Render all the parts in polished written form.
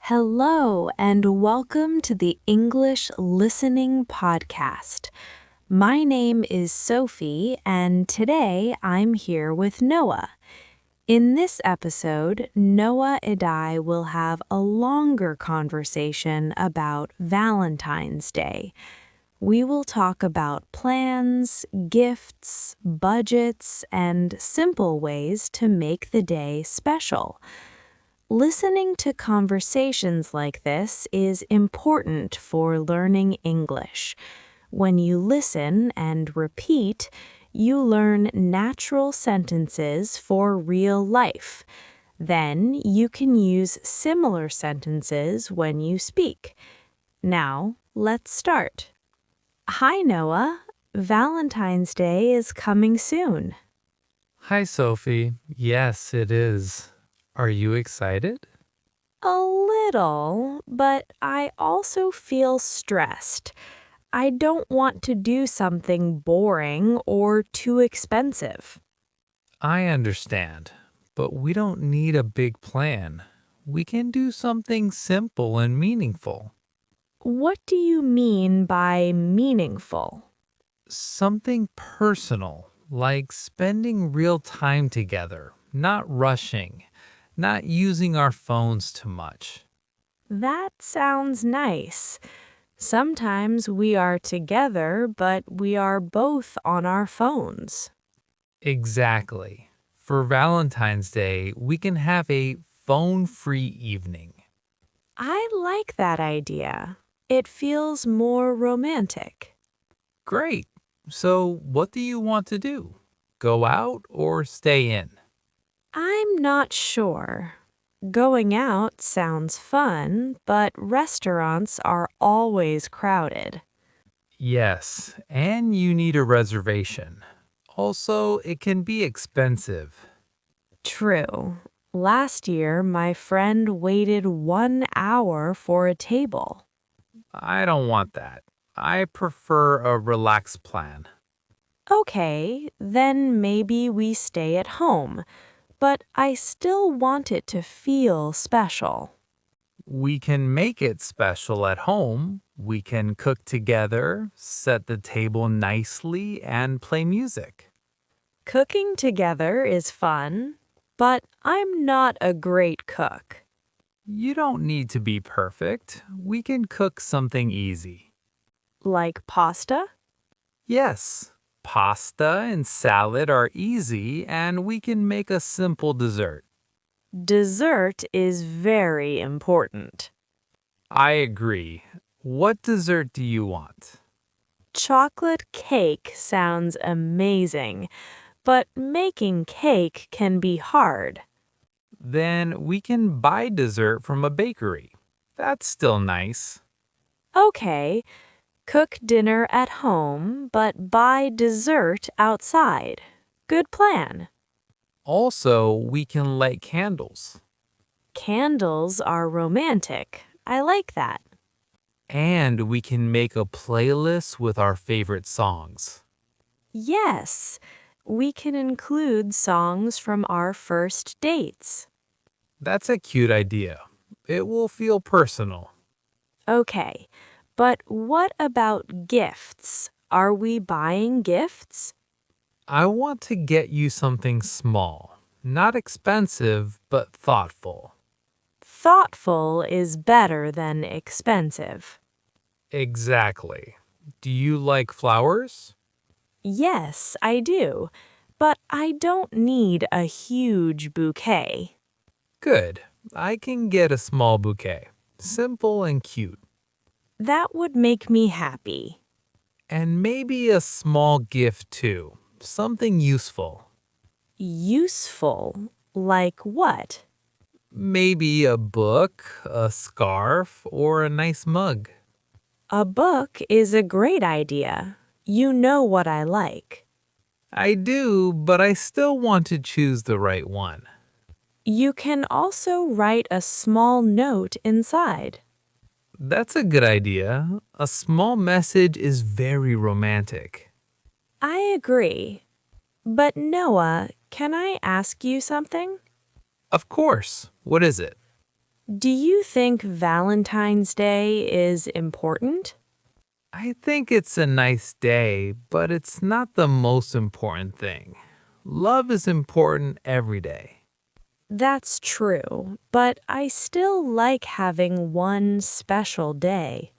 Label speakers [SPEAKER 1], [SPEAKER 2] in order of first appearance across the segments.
[SPEAKER 1] Hello, and welcome to the English Listening Podcast. My name is Sophie, and today I'm here with Noah. In this episode, Noah and I will have a longer conversation about Valentine's Day. We will talk about plans, gifts, budgets, and simple ways to make the day special. Listening to conversations like this is important for learning English. When you listen and repeat, you learn natural sentences for real life. Then you can use similar sentences when you speak. Now, let's start. Hi, Noah. Valentine's Day is coming soon.
[SPEAKER 2] Hi, Sophie. Yes, it is. Are you excited?
[SPEAKER 1] A little, but I also feel stressed. I don't want to do something boring or too expensive.
[SPEAKER 2] I understand, but we don't need a big plan. We can do something simple and meaningful.
[SPEAKER 1] What do you mean by meaningful?
[SPEAKER 2] Something personal, like spending real time together, not rushing, not using our phones too much.
[SPEAKER 1] That sounds nice. Sometimes we are together, but we are both on our phones.
[SPEAKER 2] Exactly. For Valentine's Day, we can have a phone-free evening.
[SPEAKER 1] I like that idea. It feels more romantic.
[SPEAKER 2] Great. So, what do you want to do? Go out or stay in?
[SPEAKER 1] I'm not sure. Going out sounds fun, but restaurants are always crowded.
[SPEAKER 2] Yes, and you need a reservation. Also, it can be expensive.
[SPEAKER 1] True. Last year, my friend waited 1 hour for a table.
[SPEAKER 2] I don't want that. I prefer a relaxed plan.
[SPEAKER 1] Okay, then maybe we stay at home, but I still want it to feel special.
[SPEAKER 2] We can make it special at home. We can cook together, set the table nicely, and play music.
[SPEAKER 1] Cooking together is fun, but I'm not a great cook.
[SPEAKER 2] You don't need to be perfect. We can cook something easy.
[SPEAKER 1] Like pasta?
[SPEAKER 2] Yes, pasta and salad are easy, and we can make a simple dessert.
[SPEAKER 1] Dessert is very important.
[SPEAKER 2] I agree. What dessert do you want?
[SPEAKER 1] Chocolate cake sounds amazing, but making cake can be hard.
[SPEAKER 2] Then we can buy dessert from a bakery. That's still nice.
[SPEAKER 1] Okay, cook dinner at home, but buy dessert outside. Good plan.
[SPEAKER 2] Also, we can light candles.
[SPEAKER 1] Candles are romantic. I like that.
[SPEAKER 2] And we can make a playlist with our favorite songs.
[SPEAKER 1] Yes, we can include songs from our first dates.
[SPEAKER 2] That's a cute idea. It will feel personal.
[SPEAKER 1] Okay, but what about gifts? Are we buying gifts?
[SPEAKER 2] I want to get you something small, not expensive, but thoughtful.
[SPEAKER 1] Thoughtful is better than expensive.
[SPEAKER 2] Exactly. Do you like flowers?
[SPEAKER 1] Yes, I do, but I don't need a huge bouquet.
[SPEAKER 2] Good. I can get a small bouquet. Simple and cute.
[SPEAKER 1] That would make me happy.
[SPEAKER 2] And maybe a small gift too. Something useful.
[SPEAKER 1] Useful? Like what?
[SPEAKER 2] Maybe a book, a scarf, or a nice mug.
[SPEAKER 1] A book is a great idea. You know what I like.
[SPEAKER 2] I do, but I still want to choose the right one.
[SPEAKER 1] You can also write a small note inside.
[SPEAKER 2] That's a good idea. A small message is very romantic.
[SPEAKER 1] I agree. But Noah, can I ask you something?
[SPEAKER 2] Of course. What is it?
[SPEAKER 1] Do you think Valentine's Day is important?
[SPEAKER 2] I think it's a nice day, but it's not the most important thing. Love is important every day.
[SPEAKER 1] That's true, but I still like having one special day.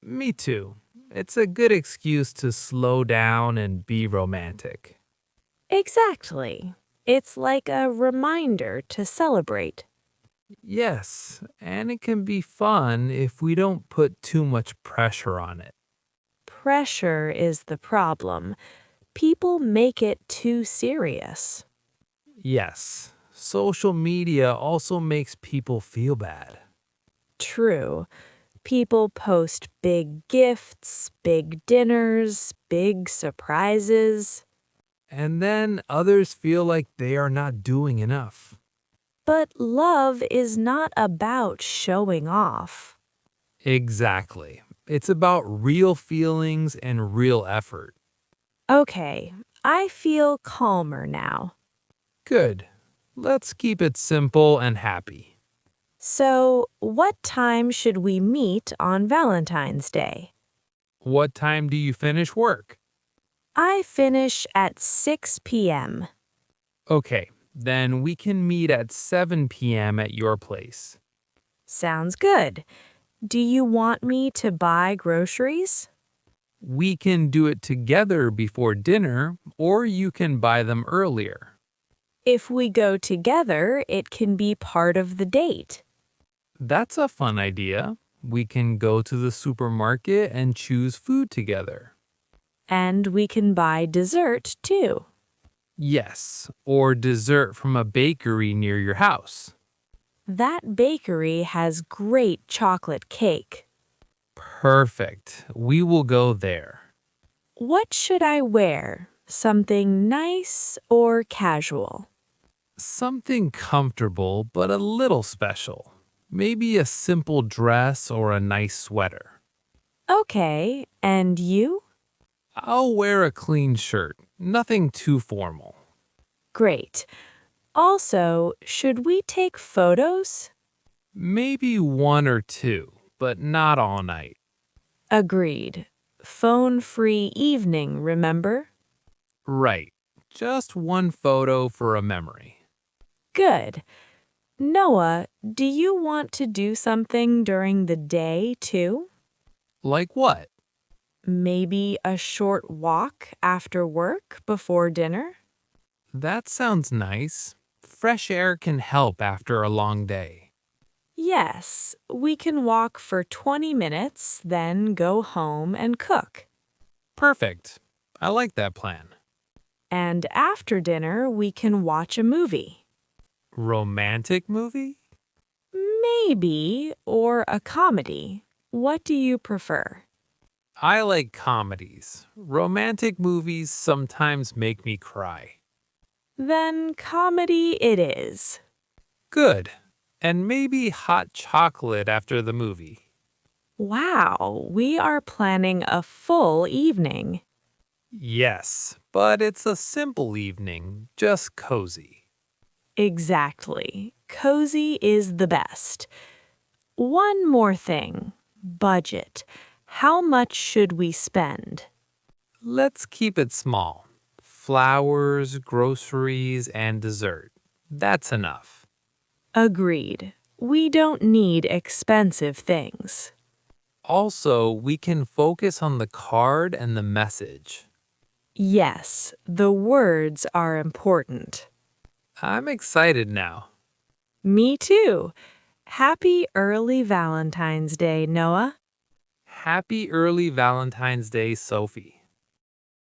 [SPEAKER 2] Me too. It's a good excuse to slow down and be romantic.
[SPEAKER 1] Exactly. It's like a reminder to celebrate.
[SPEAKER 2] Yes, and it can be fun if we don't put too much pressure on it.
[SPEAKER 1] Pressure is the problem. People make it too serious.
[SPEAKER 2] Yes, social media also makes people feel bad.
[SPEAKER 1] True. People post big gifts, big dinners, big surprises.
[SPEAKER 2] And then others feel like they are not doing enough.
[SPEAKER 1] But love is not about showing off.
[SPEAKER 2] Exactly. It's about real feelings and real effort.
[SPEAKER 1] Okay, I feel calmer now.
[SPEAKER 2] Good. Let's keep it simple and happy.
[SPEAKER 1] So, what time should we meet on Valentine's Day?
[SPEAKER 2] What time do you finish work?
[SPEAKER 1] I finish at 6 p.m.
[SPEAKER 2] Okay, then we can meet at 7 p.m. at your place.
[SPEAKER 1] Sounds good. Do you want me to buy groceries?
[SPEAKER 2] We can do it together before dinner, or you can buy them earlier.
[SPEAKER 1] If we go together, it can be part of the date.
[SPEAKER 2] That's a fun idea. We can go to the supermarket and choose food together.
[SPEAKER 1] And we can buy dessert too.
[SPEAKER 2] Yes, or dessert from a bakery near your house.
[SPEAKER 1] That bakery has great chocolate cake.
[SPEAKER 2] Perfect. We will go there.
[SPEAKER 1] What should I wear? Something nice or casual?
[SPEAKER 2] Something comfortable but a little special. Maybe a simple dress or a nice sweater.
[SPEAKER 1] Okay, and you?
[SPEAKER 2] I'll wear a clean shirt, nothing too formal.
[SPEAKER 1] Great. Also, should we take photos?
[SPEAKER 2] Maybe one or two, but not all night.
[SPEAKER 1] Agreed. Phone-free evening, remember?
[SPEAKER 2] Right. Just one photo for a memory.
[SPEAKER 1] Good. Noah, do you want to do something during the day too?
[SPEAKER 2] Like what?
[SPEAKER 1] Maybe a short walk after work before dinner?
[SPEAKER 2] That sounds nice. Fresh air can help after a long day.
[SPEAKER 1] Yes, we can walk for 20 minutes, then go home and cook.
[SPEAKER 2] Perfect. I like that plan.
[SPEAKER 1] And after dinner, we can watch a movie.
[SPEAKER 2] Romantic movie?
[SPEAKER 1] Maybe, or a comedy. What do you prefer?
[SPEAKER 2] I like comedies. Romantic movies sometimes make me cry.
[SPEAKER 1] Then comedy it is.
[SPEAKER 2] Good. And maybe hot chocolate after the movie.
[SPEAKER 1] Wow, we are planning a full evening.
[SPEAKER 2] Yes, but it's a simple evening, just cozy.
[SPEAKER 1] Exactly. Cozy is the best. One more thing. Budget. How much should we spend?
[SPEAKER 2] Let's keep it small. Flowers, groceries, and dessert. That's enough.
[SPEAKER 1] Agreed. We don't need expensive things.
[SPEAKER 2] Also, we can focus on the card and the message.
[SPEAKER 1] Yes, the words are important.
[SPEAKER 2] I'm excited now.
[SPEAKER 1] Me too. Happy early Valentine's Day, Noah.
[SPEAKER 2] Happy early Valentine's Day, Sophie.